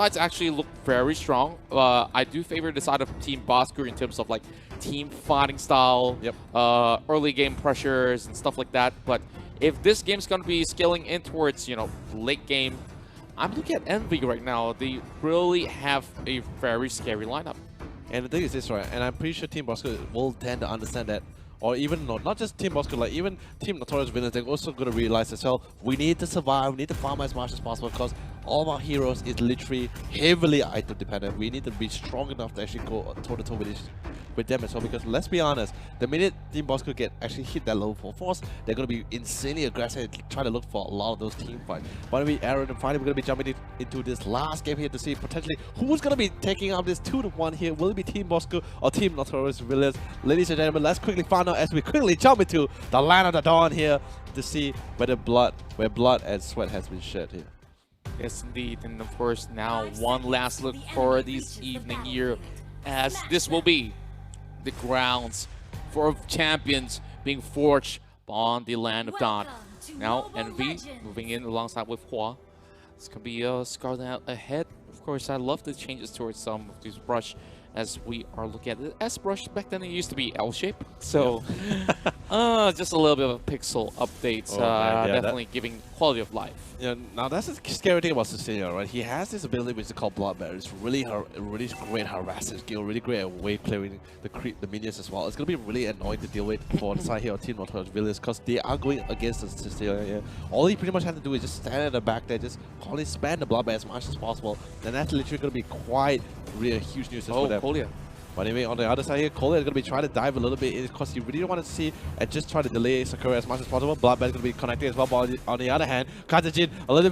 sides actually look very strong. I do favor the side of Team Bosskurr in terms of like team fighting style, early game pressures and stuff like that. But if this game's going to be scaling in towards, you know, late game, I'm looking at Envy right now. They really have a very scary lineup. And the thing is this, right? And I'm pretty sure Team Bosskurr will tend to understand that. Or even not just Team Bosskurr, like even Team Notorious villains, they're also going to realize as well, we need to survive, we need to farm as much as possible because all of our heroes is literally heavily item dependent. We need to be strong enough to actually go toe-to-toe with them as well, because let's be honest, the minute Team Bosskurr get actually hit that level 4 force, they're going to be insanely aggressive and try to look for a lot of those team fights. But we, Aaron, and finally we're going to be jumping into this last game here to see potentially who's going to be taking up this 2-1 here. Will it be Team Bosskurr or Team Notorious Villains? Ladies and gentlemen, let's quickly find out as we quickly jump into the land of the dawn here to see where blood and sweat has been shed here. Yes, indeed. And of course, now one last look for this evening here, as this will be the grounds for champions being forged on the land of dawn. Now, Envy moving in alongside with Hua. It's going to be Scarlet out ahead. Of course, I love the changes towards some of these brush, as we are looking at the S brush. Back then it used to be L shape, so just a little bit of a pixel update, definitely giving quality of life. Yeah, now that's the scary thing about SYNO, right? He has this ability which is called Bloodbear. It's really great harassing skill, really great at wave clearing the minions as well. It's gonna be really annoying to deal with for the side here of Team Notorious Villains because they are going against the SYNO here. All he pretty much has to do is just stand at the back there, just calmly spam the Bloodbear as much as possible. Then that's literally gonna be quite really huge news for them. KOLIA. But anyway, on the other side here, KOLIA is going to be trying to dive a little bit in because you really want to see and just try to delay SAKURAAA as much as possible. Bloodbear is going to be connecting as well. But on the other hand, KAIZERJIN a little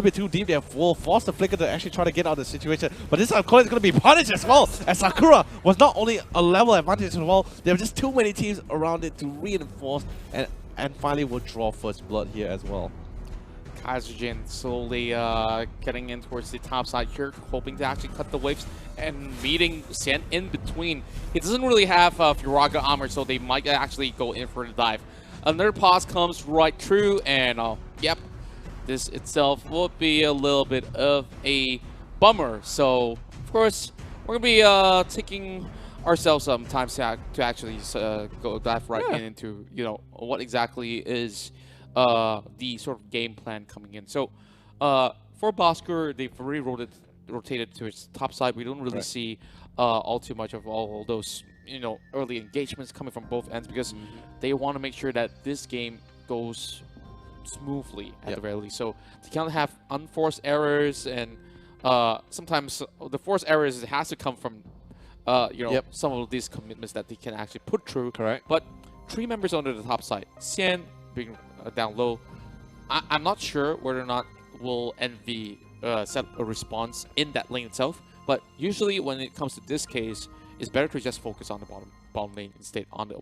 bit too deep there. Will force the Flicker to actually try to get out of the situation. But this time, KOLIA is going to be punished as well. As SAKURAAA was not only a level advantage as well, there were just too many teams around it to reinforce and finally will draw first blood here as well. KAIZERJIN slowly getting in towards the top side here, hoping to actually cut the waves and meeting XIAN in between. He doesn't really have Furaga armor, so they might actually go in for the dive. Another pause comes right through, and yep, this itself will be a little bit of a bummer. So, of course, we're going to be taking ourselves some time to actually go dive right into, you know, what exactly is the sort of game plan coming in. So for Bosskurr, they've already rotated to its top side. We don't really see all too much of all those, you know, early engagements coming from both ends because they want to make sure that this game goes smoothly at the very least. So they can't have unforced errors, and sometimes the forced errors has to come from you know, some of these commitments that they can actually put through. Correct. But 3 members on the top side, XIAN being down low. I'm not sure whether or not will Envy set a response in that lane itself, but usually when it comes to this case, it's better to just focus on the bottom lane instead on the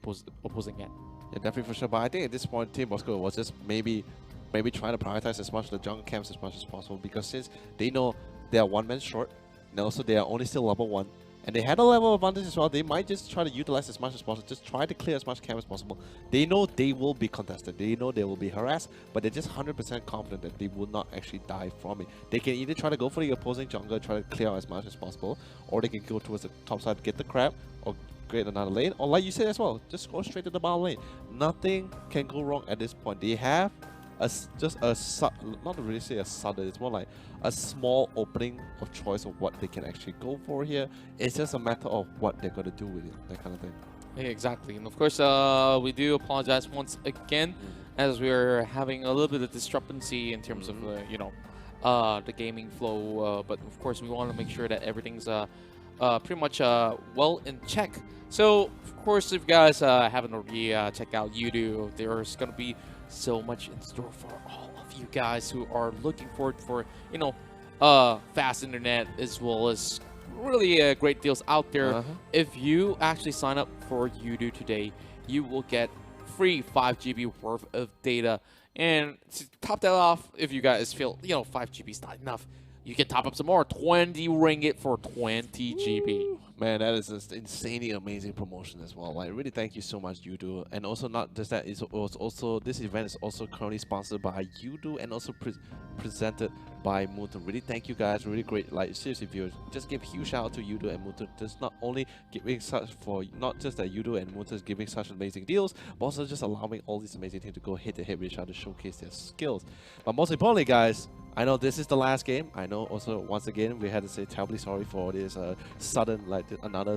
opposing end. Yeah, definitely for sure. But I think at this point, Team Bosskurr was just maybe trying to prioritize as much of the jungle camps as much as possible, because since they know they are 1 man short, and also they are only still level 1, and they had a level advantage as well, they might just try to utilize as much as possible, just try to clear as much camp as possible. They know they will be contested, they know they will be harassed, but they're just 100% confident that they will not actually die from it. They can either try to go for the opposing jungle, try to clear out as much as possible, or they can go towards the top side, get the crab, or create another lane, or like you said as well, just go straight to the bottom lane. Nothing can go wrong at this point. They have not really say a sudden, it's more like a small opening of choice of what they can actually go for here. It's just a matter of what they're going to do with it, that kind of thing. Yeah, exactly. And of course, we do apologize once again as we're having a little bit of discrepancy in terms of, you know, the gaming flow. But of course, we want to make sure that everything's pretty much well in check. So, of course, if you guys haven't already checked out YouTube, there's going to be so much in store for all of you guys who are looking forward for, you know, fast internet as well as really great deals out there. If you actually sign up for YouTube today, you will get free 5 GB worth of data. And to top that off, if you guys feel, you know, 5 GB is not enough, you can top up some more, 20 ringgit for 20 GB. Man, that is just insanely amazing promotion as well. Like, really thank you so much, Yudu. And also, not just that, it was also this event is also currently sponsored by Yudu and also presented by Mutu. Really thank you guys. Really great. Like, seriously, viewers, just give huge shout out to Yudu and Mutu. Just not only giving such for not just that Yudu and Mutu is giving such amazing deals, but also just allowing all these amazing teams to go head to head with each other to showcase their skills. But most importantly, guys, I know this is the last game. I know also once again we had to say terribly sorry for this sudden another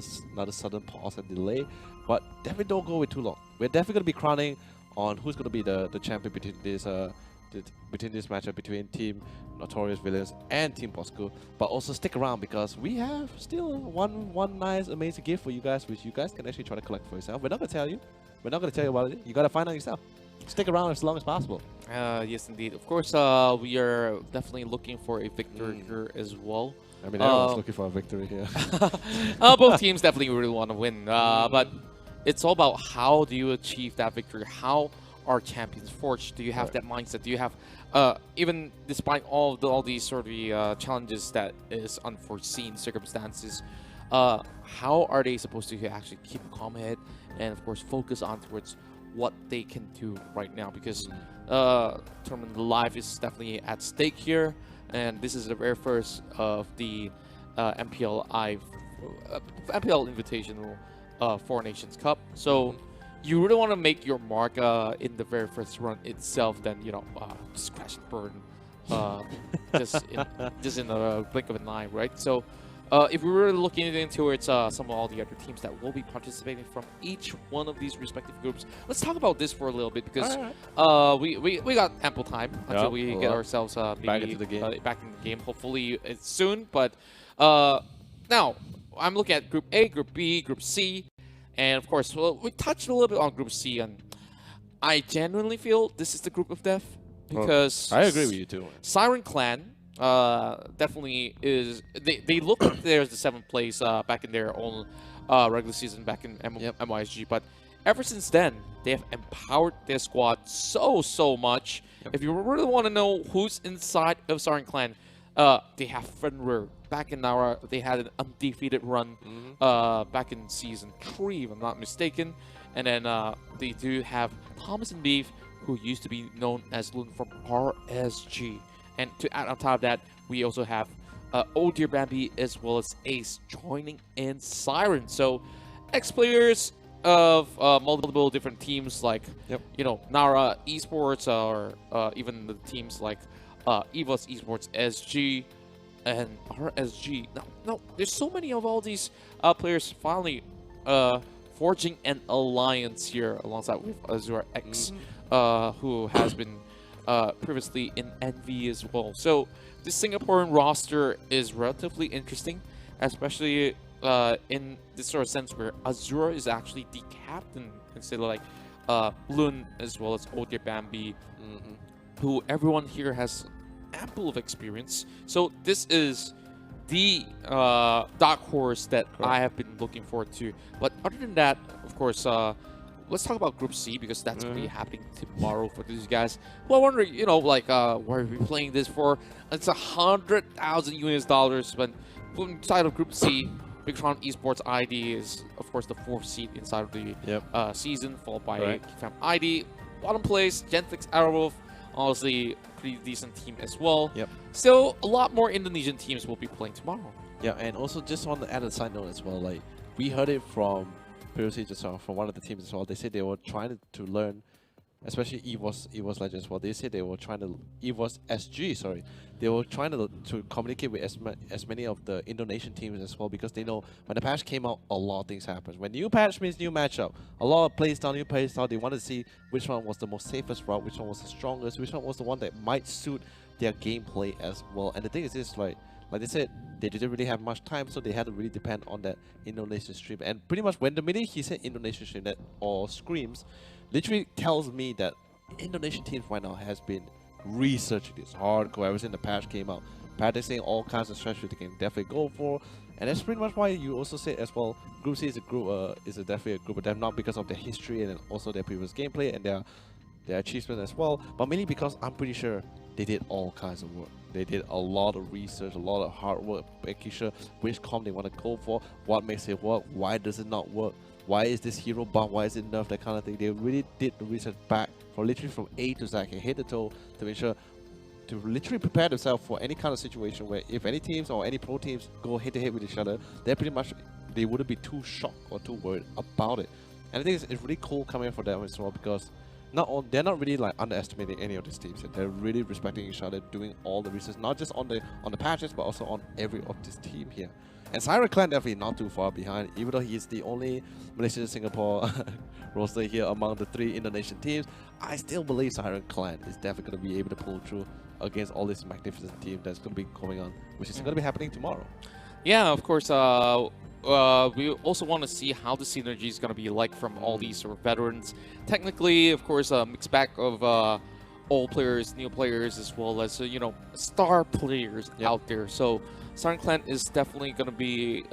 sudden pause and delay, but definitely don't go with too long. We're definitely gonna be crowning on who's gonna be the champion between this matchup between Team Notorious Villains and Team Bosskurr. But also stick around because we have still one nice amazing gift for you guys, which you guys can actually try to collect for yourself. We're not gonna tell you. We're not gonna tell you about it. You gotta find out yourself. Stick around as long as possible. Yes, indeed. Of course, we are definitely looking for a victory here as well. I mean, everyone's looking for a victory here. Both teams definitely really want to win, but it's all about how do you achieve that victory? How are champions forged? Do you have that mindset? Do you have, even despite all these sort of challenges that is unforeseen circumstances, how are they supposed to actually keep a calm head and, of course, focus on towards what they can do right now? Because tournament life is definitely at stake here, and this is the very first of the MPL Invitational 4 Nations Cup. So you really want to make your mark in the very first run itself, then just crash and burn, just in a blink of an eye, right? So if we were looking into it, some of all the other teams that will be participating from each one of these respective groups, let's talk about this for a little bit because we got ample time until we get ourselves back into the game. Back in the game. Hopefully it's soon. But now I'm looking at Group A, Group B, Group C, and of course, well, we touched a little bit on Group C, and I genuinely feel this is the group of death because I agree with you too. Siren Clan definitely is. They look like there's the 7th place back in their own regular season back in MYSG, but ever since then they have empowered their squad so much. If you really want to know who's inside of Siren Clan, they have Fenrir. Back in Nara, they had an undefeated run back in season 3, if I'm not mistaken, and then they do have Thomas and Beef, who used to be known as Lun from RSG. And to add on top of that, we also have Oh Dear Bambi as well as Ace joining in Siren. So ex-players of multiple different teams like, Nara Esports or even the teams like EVOS Esports SG and RSG. Now, there's so many of all these players finally forging an alliance here alongside with Azura X, who has been previously in Envy as well. So this Singaporean roster is relatively interesting, especially in this sort of sense where Azura is actually the captain, instead of like Lun as well as Oh Dear Bambi, who everyone here has ample of experience. So this is the dark horse that I have been looking forward to. But other than that, of course, let's talk about Group C because that's going to be happening tomorrow for these guys. Well, I wonder, where are we playing this for? It's $100,000 but inside of Group C, Bigtron Esports ID is, of course, the 4th seed inside of the season, followed by KFAM ID. Bottom place, Genflix Aerowolf, honestly, pretty decent team as well. So a lot more Indonesian teams will be playing tomorrow. Yeah, and also just on the added side note as well, like we heard it from previously just from one of the teams as well. They said they were trying to learn, especially EVOS Legends. Well, they said they were trying to EVOS SG. Sorry, they were trying to communicate with as many of the Indonesian teams as well, because they know when the patch came out, a lot of things happen. When new patch means new matchup, a lot of playstyle, new playstyle. They wanted to see which one was the most safest route, which one was the strongest, which one was the one that might suit their gameplay as well. And the thing is this, like they said, they didn't really have much time, so they had to really depend on that Indonesian stream. And pretty much when the minute he said Indonesian stream that or screams, literally tells me that Indonesian teams right now has been researching this hardcore ever since the patch came out, practicing all kinds of strategies they can definitely go for. And that's pretty much why you also say as well, Group C is a group definitely a group of them, not because of their history and also their previous gameplay and their achievement as well, but mainly because I'm pretty sure they did all kinds of work. They did a lot of research, a lot of hard work, making sure which comp they want to go for, what makes it work, why does it not work, why is this hero buff, why is it nerfed, that kind of thing. They really did the research back for literally from A to Z, head to toe, to make sure to literally prepare themselves for any kind of situation where if any teams or any pro teams go head to head with each other, they wouldn't be too shocked or too worried about it. And I think it's really cool coming for them as well, because they're not really like underestimating any of these teams. They're really respecting each other, doing all the research, not just on the patches, but also on every of this team here. And Siren Clan definitely not too far behind, even though he's the only Malaysian Singapore roster here among the 3 Indonesian teams. I still believe Siren Clan is definitely going to be able to pull through against all this magnificent team that's going to be going on, which is going to be happening tomorrow. Yeah, of course. We also want to see how the synergy is going to be like from all these sort of veterans. Technically, of course, a mixed bag of old players, new players, as well as you know, star players out there. So Siren Clan is definitely going to be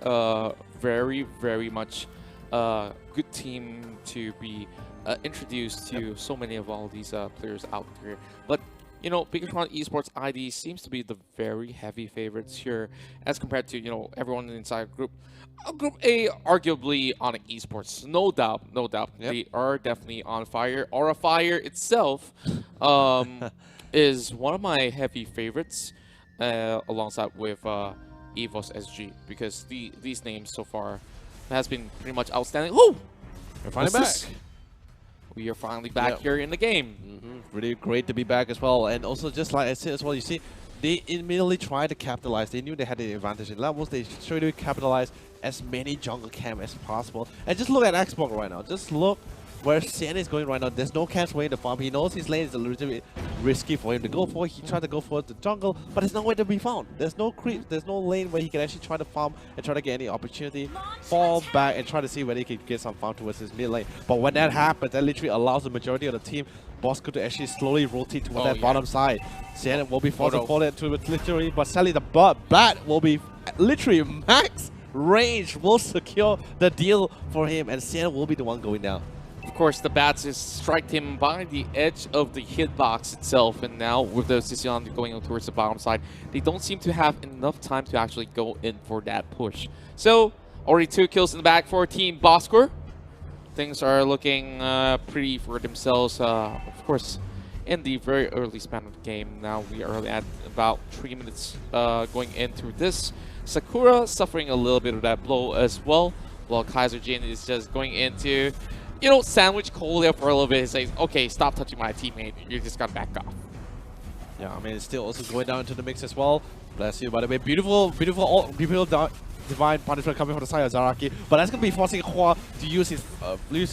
very, very much a good team to be introduced to so many of all these players out there. But you know, Bigatron Esports ID seems to be the very heavy favorites here as compared to, you know, everyone inside Group A, arguably on esports. No doubt, no doubt. They are definitely on fire. Aura Fire itself is one of my heavy favorites alongside with EVOS SG, because these names so far has been pretty much outstanding. Woo! We're finally back. We are finally back here in the game. Really great to be back as well. And also, just like I said as well, you see, they immediately tried to capitalize. They knew they had the advantage in levels. They tried to capitalize as many jungle camp as possible. And just look at Xbox right now. Just look where SYN is going right now. There's no camps waiting to farm. He knows his lane is a little bit risky for him to go for. He tried to go for the jungle, but there's nowhere to be found. There's no creep. There's no lane where he can actually try to farm and try to get any opportunity. Fall back and try to see whether he can get some farm towards his mid lane. But when that happens, that literally allows the majority of the team, Bosskurr, to actually slowly rotate toward that bottom side. SYN will be forced to fall into it literally, but sadly the bat will be literally max range, will secure the deal for him, and SYN will be the one going down. Of course, the bats is strike him by the edge of the hitbox itself, and now with the XIAN going towards the bottom side, they don't seem to have enough time to actually go in for that push. So, already 2 kills in the back for Team Bosskurr. Things are looking pretty for themselves. Of course, in the very early span of the game, now we are at about 3 minutes going into this. SAKURAAA suffering a little bit of that blow as well, while KAIZERJIN is just going into, you know, sandwich KOLIA for a little bit and says, okay, stop touching my teammate. You just got to back off. Yeah, I mean, it's still also going down into the mix as well. Bless you, by the way. Beautiful divine punishment coming from the side of ZARAKI. But that's going to be forcing Hua to use his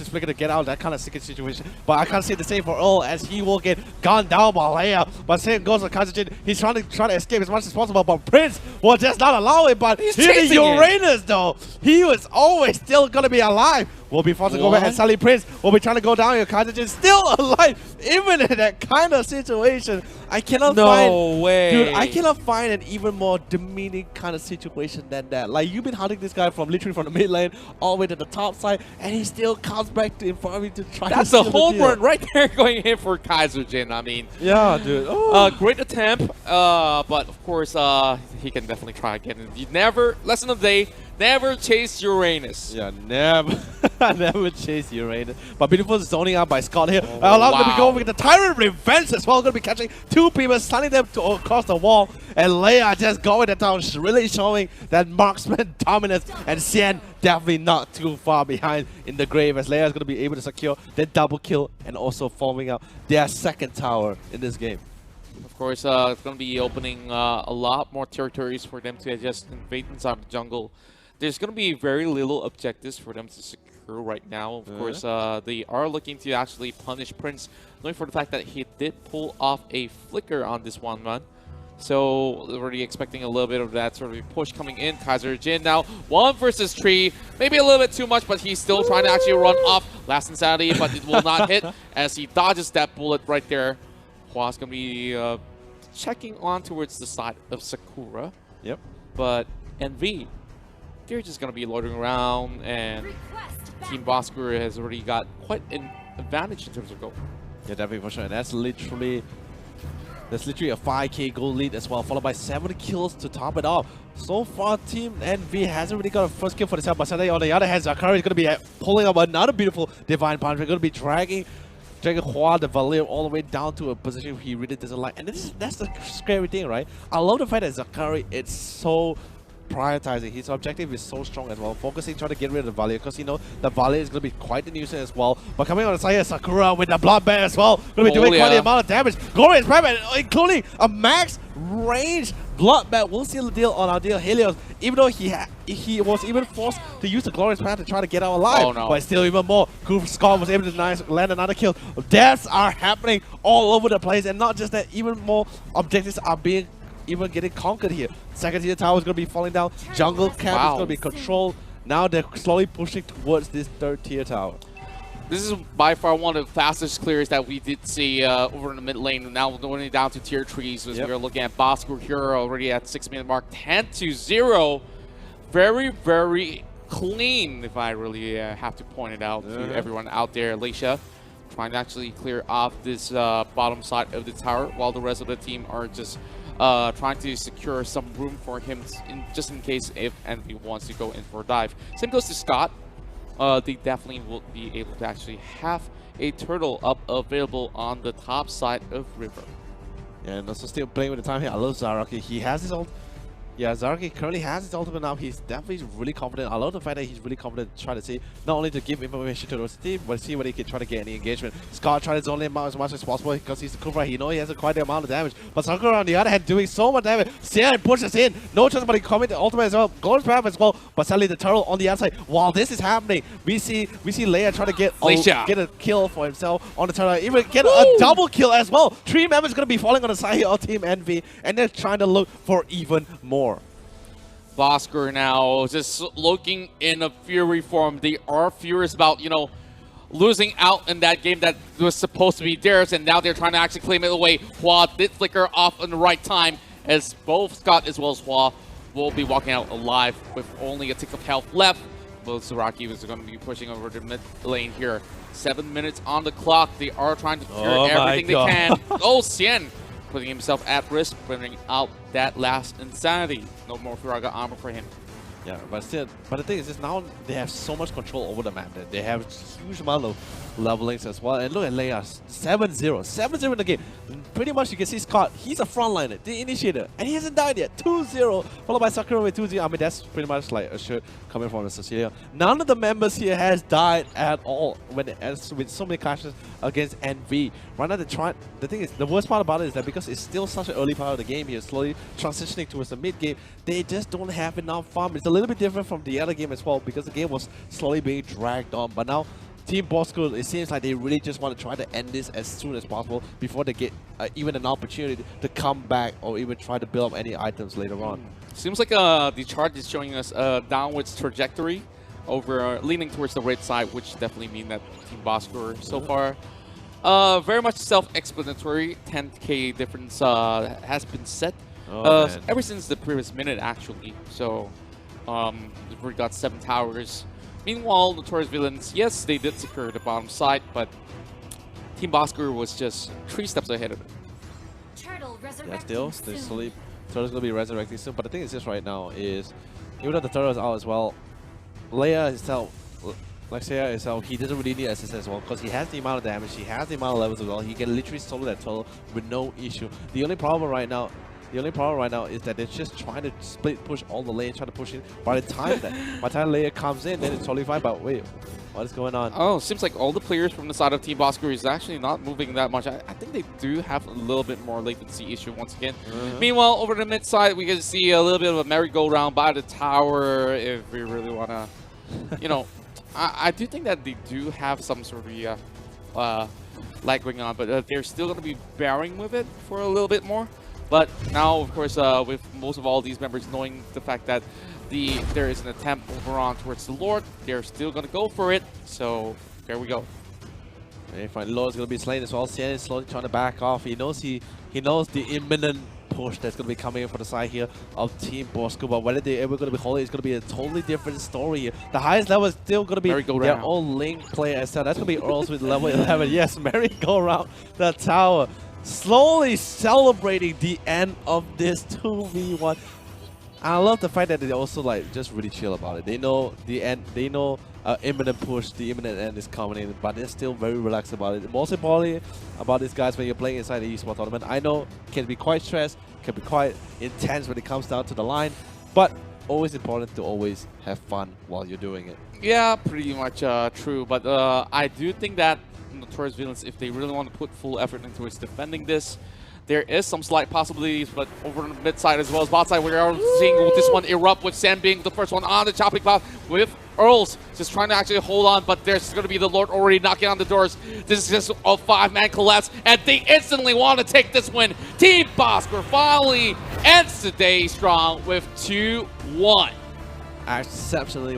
flicker to get out of that kind of sticky situation. But I can't say the same for Earl, as he will get gunned down by Leia. But same goes for KAIZERJIN. He's trying to escape as much as possible. But Prince will just not allow it. But here Uranus, though, he was always still going to be alive. Will be forced to go back, and suddenly Prince will be trying to go down here. KAIZERJIN still alive, even in that kind of situation. I cannot find, dude, I cannot find an even more demeaning kind of situation than that. Like, you've been hunting this guy from literally from the mid lane all the way to the top side, and he still comes back to in front of you to try. That's a home run right there going in for KAIZERJIN. I mean, yeah, dude. Great attempt, but of course, he can definitely try again. You never, lesson of the day, never chase Uranus. Yeah, never. Never chase Uranus. But beautiful zoning out by Scott here. Allow them to go with the Tyrant Revenge as well. Going to be catching 2 people, stunning them to across the wall. And Leia just going to town, really showing that marksman dominance. And SYN definitely not too far behind in the grave, as Leia is going to be able to secure their double kill and also forming up their 2nd tower in this game. Of course, it's going to be opening a lot more territories for them to just invade inside the jungle. There's going to be very little objectives for them to secure right now. Of course, they are looking to actually punish Prince, knowing for the fact that he did pull off a flicker on this one run. So, already expecting a little bit of that sort of push coming in. KAIZERJIN now 1 versus 3. Maybe a little bit too much, but he's still trying to actually run off Last Insanity, but it will not hit as he dodges that bullet right there. Hua's going to be checking on towards the side of SAKURAAA. Yep. But NV, they're just going to be loitering around, and Team Bosskurr has already got quite an advantage in terms of goal. Yeah, definitely for sure. And that's literally There's literally a 5k goal lead as well, followed by 7 kills to top it off. So far, Team NV hasn't really got a first kill for themselves, but Sunday, on the other hand, ZARAKI is going to be pulling up another beautiful Divine Punch. We're going to be dragging Hua, the Valier, all the way down to a position he really doesn't like. And that's the scary thing, right? I love the fact that ZARAKI is so prioritizing. His objective is so strong as well, focusing, trying to get rid of the Valier, because you know the Valier is going to be quite a nuisance as well. But coming on the side here, SAKURAAA with the Bloodbath as well, going to be doing quite the amount of damage. Glorious Private, including a max range Bloodbath. We'll seal the deal on our deal Helios, even though he was even forced to use the Glorious Path to try to get out alive. Oh, no. But still even more, Scott was able to land another kill. Deaths are happening all over the place, and not just that, even more objectives are being getting conquered here. Second tier tower is going to be falling down. Jungle camp is going to be controlled. Now they're slowly pushing towards this third tier tower. This is by far one of the fastest clears that we did see over in the mid lane. Now we're going down to tier 3s as we're looking at Bosskurr here already at 6-minute mark. 10-0. Very, very clean, if I really have to point it out to everyone out there. LEIXIA trying to actually clear off this bottom side of the tower, while the rest of the team are just trying to secure some room for him just in case if Envy wants to go in for a dive. Same goes to Scott. They definitely will be able to actually have a turtle up available on the top side of river. Yeah, and also still playing with the time here. I love ZARAKI. He has his ult. Yeah, ZARAKI currently has his ultimate now. He's definitely really confident. I love the fact that he's really confident to try to see, not only to give information to the team, but see whether he can try to get any engagement. Scott trying to zone him out as much as possible because he's the Kufra. He knows he has quite the amount of damage. But SAKURAAA on the other hand doing so much damage. SYNO pushes in. No chance about coming to ultimate as well. Glorious Path as well. But sadly the turtle on the outside. While this is happening, we see Leia trying to get a kill for himself on the turtle. Even get a double kill as well. 3 members going to be falling on the side here of Team Envy, and they're trying to look for even more. Bosskurr now just looking in a fury form. They are furious about, you know, losing out in that game that was supposed to be theirs, and now they're trying to actually claim it away. Hua did flicker off in the right time, as both Scott as well as Hua will be walking out alive with only a tick of health left. But ZARAKI is going to be pushing over the mid lane here. 7 minutes on the clock. They are trying to clear everything they can. Oh, XIAN putting himself at risk, bringing out that last insanity. No more QIANN armor for him. Yeah, but the thing is, just now they have so much control over the map that they have a huge amount of levelings as well. And look at Leia, 7-0, 7-0 in the game. Pretty much you can see Scott, he's a frontliner, the initiator, and he hasn't died yet. 2-0, followed by SAKURAAA with 2-0. I mean, that's pretty much like a shirt coming from the Cecilia. None of the members here has died at all with so many clashes against NV. Right now, the thing is, the worst part about it is that because it's still such an early part of the game here, slowly transitioning towards the mid game, they just don't have enough farm. It's a little bit different from the other game as well, because the game was slowly being dragged on. But now, Team Bosskurr, it seems like they really just want to try to end this as soon as possible before they get even an opportunity to come back or even try to build up any items later on. Seems like the chart is showing us a downwards trajectory over leaning towards the red side, which definitely means that Team Bosskurr so far very much self-explanatory. 10k difference has been set ever since the previous minute, actually. So we've got 7 towers. Meanwhile, Notorious Villains, yes, they did secure the bottom side, but Team Bosskurr was just 3 steps ahead of it. Yeah, still, they slowly. Turtle's gonna be resurrecting soon. But the thing is, just right now is, even though the turtle is out as well, Leia itself, LEIXIA itself, he doesn't really need assist as well, because he has the amount of damage, he has the amount of levels as well. He can literally solo that turtle with no issue. The only problem right now is that they're just trying to split push all the lanes, trying to push in. By the time Leia comes in, then it's totally fine. But wait, what is going on? Oh, seems like all the players from the side of Team Bosskurr is actually not moving that much. I think they do have a little bit more latency issue once again. Meanwhile, over the mid side, we can see a little bit of a merry-go-round by the tower if we really want to, you know. I do think that they do have some sort of lag going on, but they're still going to be bearing with it for a little bit more. But now, of course, with most of all these members knowing the fact that there is an attempt over on towards the Lord, they're still going to go for it. So there we go. Okay, fine. Lord's going to be slain as well. XIAN is slowly trying to back off. He knows the imminent push that's going to be coming in for the side here of Team Bosskurr. But whether they're ever going to be holding, it's going to be a totally different story here. The highest level is still going to be their own Link player as well. That's going to be EARLS with level 11. Yes, merry-go-round the tower. slowly celebrating the end of this 2v1. I love the fact that they also like just really chill about it. They know the end. They know imminent push, the imminent end is coming in, but they're still very relaxed about it. Most importantly about these guys, when you're playing inside the esports tournament, I know it can be quite stressed, can be quite intense when it comes down to the line, but always important to always have fun while you're doing it. Yeah, pretty much true. But I do think that Notorious Villains, if they really want to put full effort into defending this, there is some slight possibilities, but over on the mid side as well as bot side, we are seeing this one erupt with Sam being the first one on the chopping block with EARLS just trying to actually hold on, but there's going to be the Lord already knocking on the doors. This is just a 5-man collapse, and they instantly want to take this win. Team Bosskurr finally ends the day strong with 2-1. Exceptionally